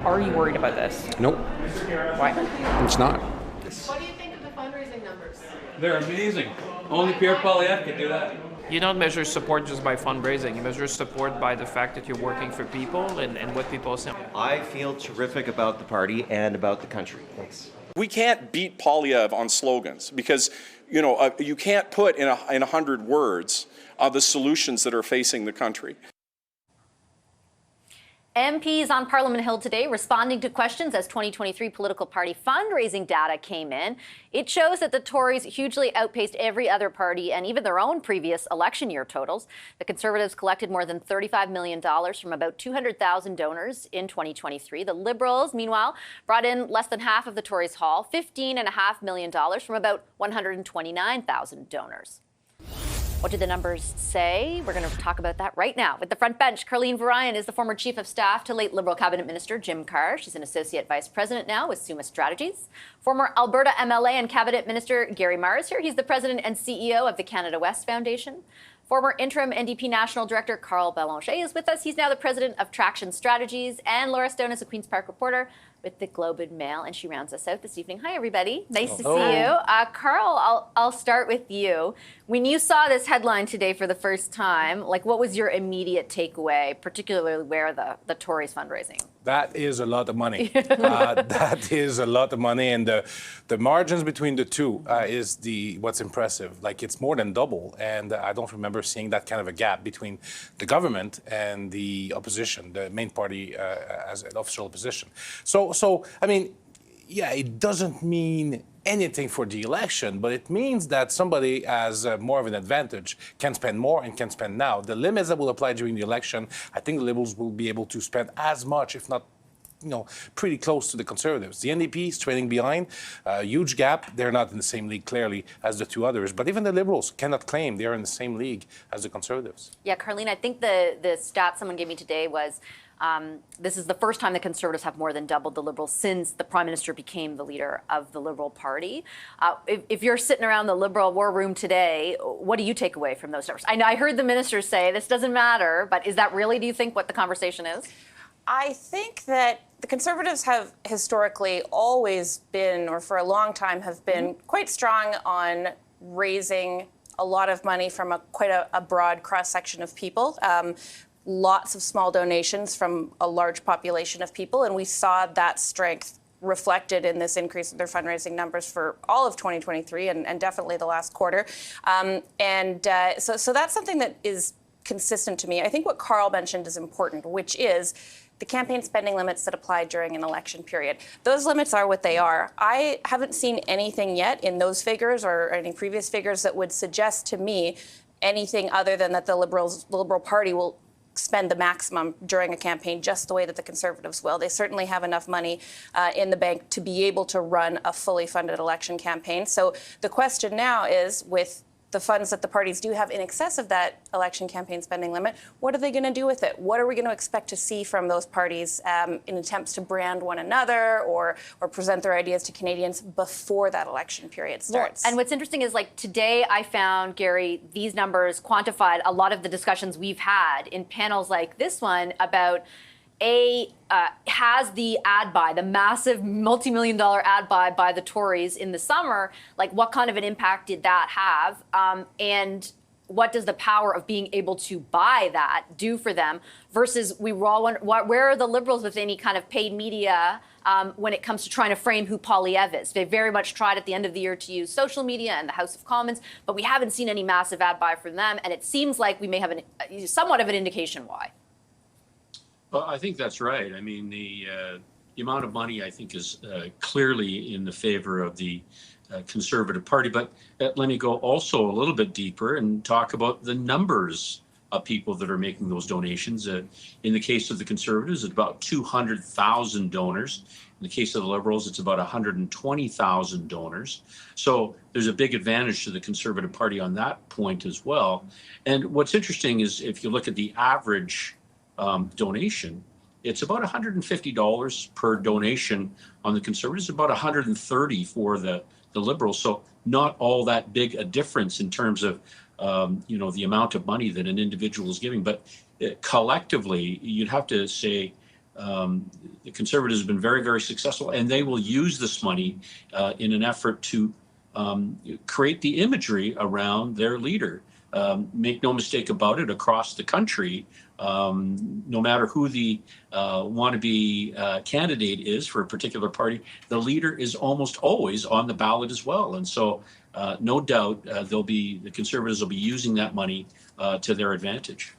Are you worried about this? Nope, Why? it's not. What do you think of the fundraising numbers? They're amazing. Only Pierre Poilievre can do that. You don't measure support just by fundraising. You measure support by the fact that you're working for people and what people say. I feel terrific about the party and about the country. Thanks. We can't beat Poilievre on slogans because, you can't put in 100 words the solutions that are facing the country. MPs on Parliament Hill today responding to questions as 2023 political party fundraising data came in. It shows that the Tories hugely outpaced every other party and even their own previous election year totals. The Conservatives collected more than $35 million from about 200,000 donors in 2023. The Liberals, meanwhile, brought in less than half of the Tories' haul, $15.5 million from about 129,000 donors. What do the numbers say? We're going to talk about that right now. With the front bench, Carlene Variyan is the former chief of staff to late Liberal cabinet minister Jim Carr. She's an associate vice president now with Summa Strategies. Former Alberta MLA and cabinet minister Gary Marr is here. He's the president and CEO of the Canada West Foundation. Former interim NDP national director Carl Belanger is with us. He's now the president of Traction Strategies. And Laura Stone is a Queen's Park reporter with the Globe and Mail, and she rounds us out this evening. Hi, everybody. Nice to see you. Carl, I'll start with you. When you saw this headline today for the first time, what was your immediate takeaway, particularly where the Tories fundraising? That is a lot of money. That is a lot of money, and the margins between the two is what's impressive. It's more than double, and I don't remember seeing that kind of a gap between the government and the opposition, the main party as an official opposition. So I mean, yeah, it doesn't mean anything for the election, but it means that somebody has more of an advantage, can spend more and can spend now. The limits that will apply during the election, I think the Liberals will be able to spend as much, if not pretty close to the Conservatives. The NDP is trailing behind, a huge gap. They're not in the same league, clearly, as the two others. But even the Liberals cannot claim they are in the same league as the Conservatives. Yeah, Carlene, I think the stat someone gave me today was this is the first time the Conservatives have more than doubled the Liberals since the Prime Minister became the leader of the Liberal Party. If you're sitting around the Liberal war room today, what do you take away from those numbers? I heard the minister say this doesn't matter, but is that really, do you think, what the conversation is? I think that the Conservatives have historically always been, or for a long time have been, quite strong on raising a lot of money from quite a broad cross-section of people. Lots of small donations from a large population of people, and we saw that strength reflected in this increase in their fundraising numbers for all of 2023 and definitely the last quarter. So that's something that is consistent to me. I think what Karl mentioned is important, which is the campaign spending limits that apply during an election period. Those limits are what they are. I haven't seen anything yet in those figures or any previous figures that would suggest to me anything other than that the Liberal Party will spend the maximum during a campaign just the way that the Conservatives will. They certainly have enough money in the bank to be able to run a fully funded election campaign. So the question now is, with the funds that the parties do have in excess of that election campaign spending limit, what are they going to do with it? What are we going to expect to see from those parties in attempts to brand one another or present their ideas to Canadians before that election period starts? Well, and what's interesting is, today I found, Gary, these numbers quantified a lot of the discussions we've had in panels like this one about has the ad buy, the massive multi-million-dollar ad buy by the Tories in the summer, what kind of an impact did that have? And what does the power of being able to buy that do for them? Versus we were all wondering, where are the Liberals with any kind of paid media when it comes to trying to frame who Poilievre is? They very much tried at the end of the year to use social media and the House of Commons, but we haven't seen any massive ad buy from them, and it seems like we may have somewhat of an indication why. Well, I think that's right. I mean, the amount of money, I think, is clearly in the favor of the Conservative Party. But let me go also a little bit deeper and talk about the numbers of people that are making those donations. In the case of the Conservatives, it's about 200,000 donors. In the case of the Liberals, it's about 120,000 donors. So there's a big advantage to the Conservative Party on that point as well. And what's interesting is if you look at the average donation, it's about $150 per donation on the Conservatives, about $130 for the Liberals. So not all that big a difference in terms of the amount of money that an individual is giving. But collectively, you'd have to say the Conservatives have been very, very successful, and they will use this money in an effort to create the imagery around their leader. Make no mistake about it, across the country, no matter who the wannabe candidate is for a particular party, the leader is almost always on the ballot as well. And so no doubt the Conservatives will be using that money to their advantage.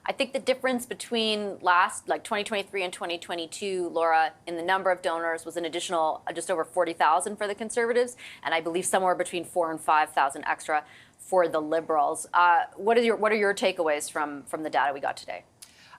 I think the difference between 2023 and 2022, Laura, in the number of donors was an additional just over 40,000 for the Conservatives, and I believe somewhere between 4,000 and 5,000 extra for the Liberals. What are your takeaways from the data we got today?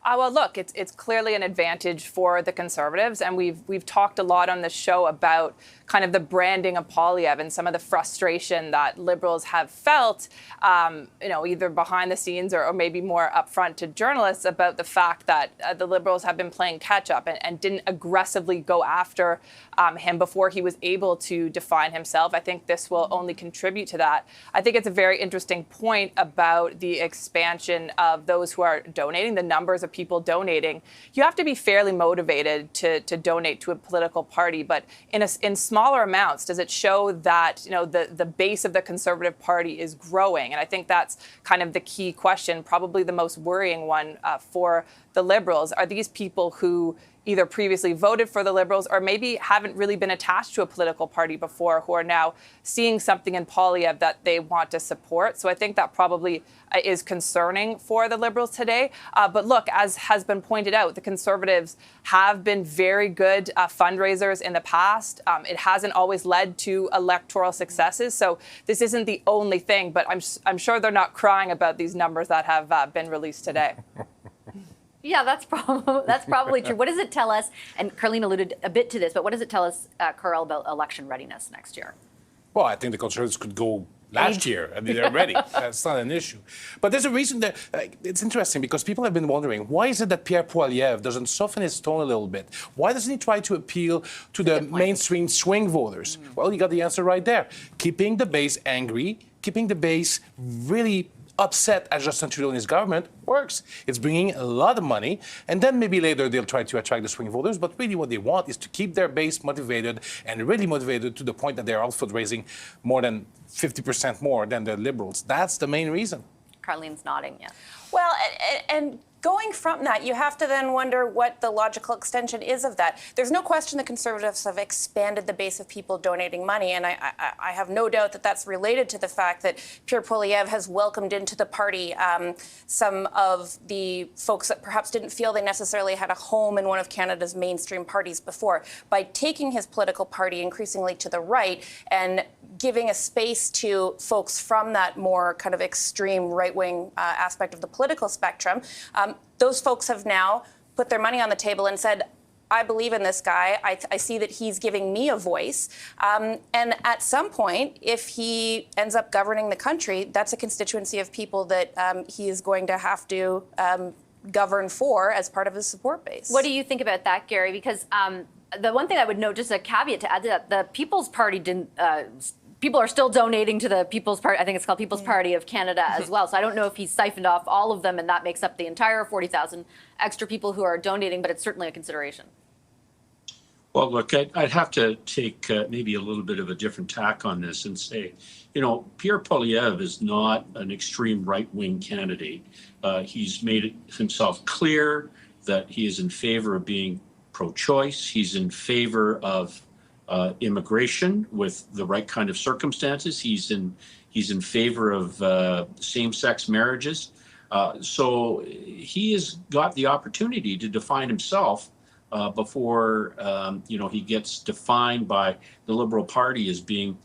Well, look, it's clearly an advantage for the Conservatives, and we've talked a lot on this show about kind of the branding of Poilievre and some of the frustration that Liberals have felt, either behind the scenes or maybe more upfront to journalists about the fact that the Liberals have been playing catch up and didn't aggressively go after him before he was able to define himself. I think this will only contribute to that. I think it's a very interesting point about the expansion of those who are donating, the numbers of people donating. You have to be fairly motivated to donate to a political party, but in smaller amounts, does it show that the base of the Conservative Party is growing? And I think that's kind of the key question, probably the most worrying one for the Liberals. Are these people who either previously voted for the Liberals or maybe haven't really been attached to a political party before, who are now seeing something in Poilievre that they want to support? So I think that probably is concerning for the Liberals today. But look, as has been pointed out, the Conservatives have been very good fundraisers in the past. It hasn't always led to electoral successes. So this isn't the only thing, but I'm sure they're not crying about these numbers that have been released today. Yeah, that's probably true. What does it tell us, and Carlene alluded a bit to this, but what does it tell us, Karl, about election readiness next year? Well, I think the Conservatives could go last year. I mean, they're ready. That's not an issue. But there's a reason that it's interesting, because people have been wondering, why is it that Pierre Poilievre doesn't soften his tone a little bit? Why doesn't he try to appeal to the mainstream swing voters? Well, you got the answer right there. Keeping the base angry, keeping the base really upset at Justin Trudeau and his government works. It's bringing a lot of money, and then maybe later they'll try to attract the swing voters, but really what they want is to keep their base motivated, and really motivated to the point that they're out fundraising more than 50% more than the Liberals. That's the main reason. Carlene's nodding, yeah. Well, and going from that, you have to then wonder what the logical extension is of that. There's no question the Conservatives have expanded the base of people donating money, and I have no doubt that that's related to the fact that Pierre Poilievre has welcomed into the party some of the folks that perhaps didn't feel they necessarily had a home in one of Canada's mainstream parties before. By taking his political party increasingly to the right and giving a space to folks from that more kind of extreme right-wing aspect of the political spectrum, those folks have now put their money on the table and said, I believe in this guy. I see that he's giving me a voice. And at some point, if he ends up governing the country, that's a constituency of people that he is going to have to govern for as part of his support base. What do you think about that, Gary? Because the one thing I would note, just a caveat to add to that, the People's Party didn't. People are still donating to the People's Party. I think it's called People's Party of Canada as well. So I don't know if he's siphoned off all of them and that makes up the entire 40,000 extra people who are donating, but it's certainly a consideration. Well, look, I'd have to take maybe a little bit of a different tack on this and say, Pierre Poilievre is not an extreme right-wing candidate. He's made it himself clear that he is in favor of being pro-choice. He's in favor of immigration with the right kind of circumstances. He's in favor of same-sex marriages. So he has got the opportunity to define himself before he gets defined by the Liberal Party as being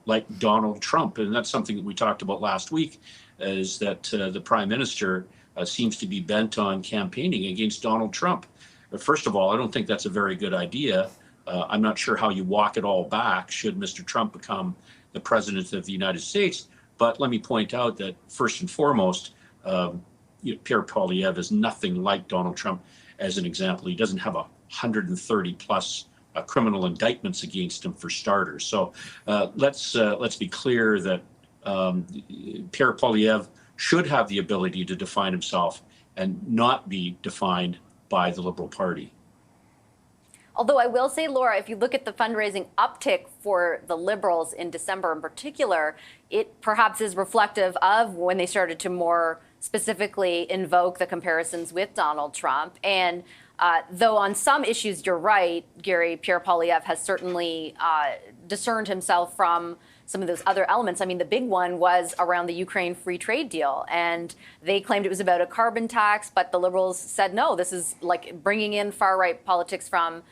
like Donald Trump. And that's something that we talked about last week, is that the Prime Minister seems to be bent on campaigning against Donald Trump. But first of all, I don't think that's a very good idea. I'm not sure how you walk it all back should Mr. Trump become the president of the United States. But let me point out that first and foremost, Pierre Poilievre is nothing like Donald Trump. As an example, he doesn't have 130 plus criminal indictments against him, for starters. So let's be clear that Pierre Poilievre should have the ability to define himself and not be defined by the Liberal Party. Although I will say, Laura, if you look at the fundraising uptick for the Liberals in December in particular, it perhaps is reflective of when they started to more specifically invoke the comparisons with Donald Trump. And though on some issues, you're right, Gary, Pierre Poilievre has certainly discerned himself from some of those other elements. I mean, the big one was around the Ukraine free trade deal, and they claimed it was about a carbon tax, but the Liberals said, no, this is like bringing in far-right politics from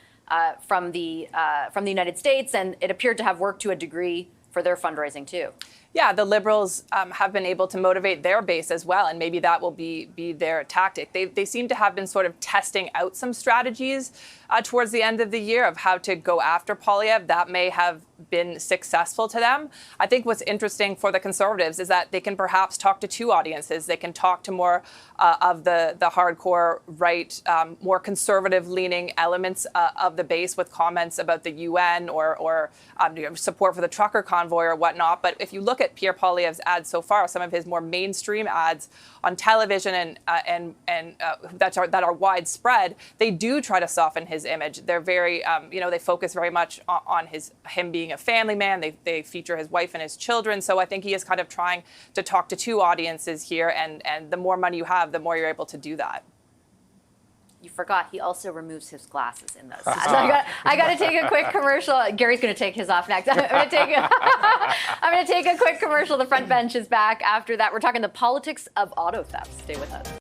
the United States, and it appeared to have worked to a degree for their fundraising too. Yeah, the Liberals have been able to motivate their base as well, and maybe that will be their tactic. They seem to have been sort of testing out some strategies towards the end of the year of how to go after Poilievre. That may have been successful to them. I think what's interesting for the Conservatives is that they can perhaps talk to two audiences. They can talk to more of the hardcore right, more conservative-leaning elements of the base with comments about the UN or support for the trucker convoy or whatnot. But if you look at Pierre Poilievre's ads so far, some of his more mainstream ads on television and that are widespread, they do try to soften his image. They're very, they focus very much on him being a family man. They feature his wife and his children. So I think he is kind of trying to talk to two audiences here. And the more money you have, the more you're able to do that. You forgot he also removes his glasses in those ads. I got to take a quick commercial. Gary's going to take his off next. I'm going to take a quick commercial. The front bench is back. After that, we're talking the politics of auto theft. Stay with us.